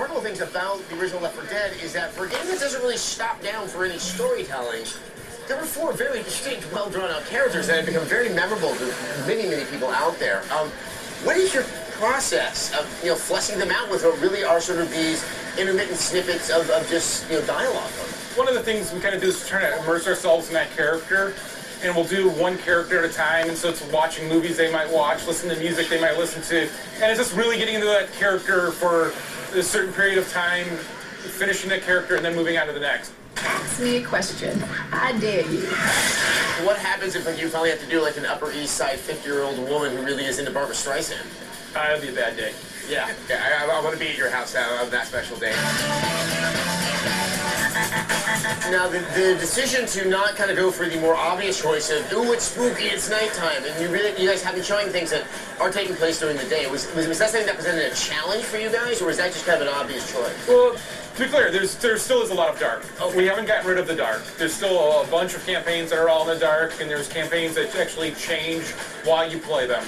remarkable things about the original Left 4 Dead is that for a game that doesn't really stop down for any storytelling, there were 4 very distinct, well-drawn-out characters that have become very memorable to many, many people out there. What is your process of, fleshing them out with what really are sort of these intermittent snippets of just, dialogue? One of the things we kind of do is try to immerse ourselves in that character, and we'll do one character at a time, and so it's watching movies they might watch, listening to music they might listen to, and it's just really getting into that character for a certain period of time, finishing that character, and then moving on to the next. Ask me a question. I dare you. What happens if you finally have to do like an Upper East Side 50-year-old woman who really is into Barbara Streisand? That'd be a bad day. Yeah, I want to be at your house on that special day. Now, the decision to not kind of go for the more obvious choice of, ooh, it's spooky, it's nighttime, and you guys have been showing things that are taking place during the day. Was that something that presented a challenge for you guys, or was that just kind of an obvious choice? Well, to be clear, there still is a lot of dark. Okay. We haven't gotten rid of the dark. There's still a bunch of campaigns that are all in the dark, and there's campaigns that actually change while you play them.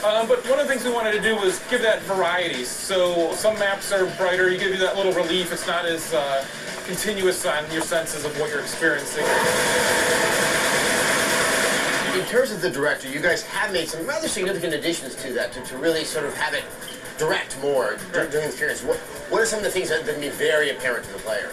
But one of the things we wanted to do was give that variety. So some maps are brighter, you give you that little relief. It's not as continuous on your senses of what you're experiencing. In terms of the director, you guys have made some rather significant additions to that to really sort of have it direct more during the experience. What are some of the things that can be very apparent to the player?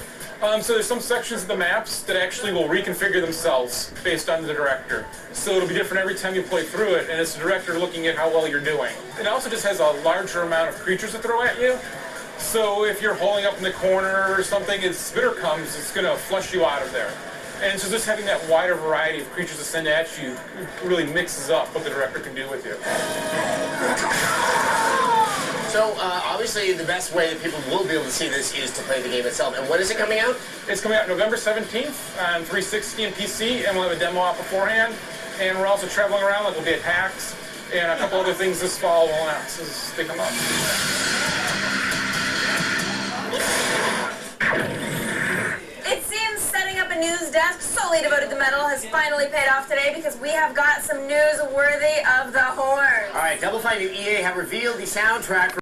So there's some sections of the maps that actually will reconfigure themselves based on the director. So it'll be different every time you play through it, and it's the director looking at how well you're doing. It also just has a larger amount of creatures to throw at you. So if you're holding up in the corner or something, as spitter comes, it's going to flush you out of there. And so just having that wider variety of creatures to send at you really mixes up what the director can do with you. So, obviously, the best way that people will be able to see this is to play the game itself. And when is it coming out? It's coming out November 17th on 360 and PC, and we'll have a demo out beforehand. And we're also traveling around, like we'll be at PAX, and a couple other things this fall we'll announce as they come up. It seems setting up a news desk solely devoted to metal has finally paid off today because we have got some news worthy of the horn. All right, Double Fine and EA have revealed the soundtrack for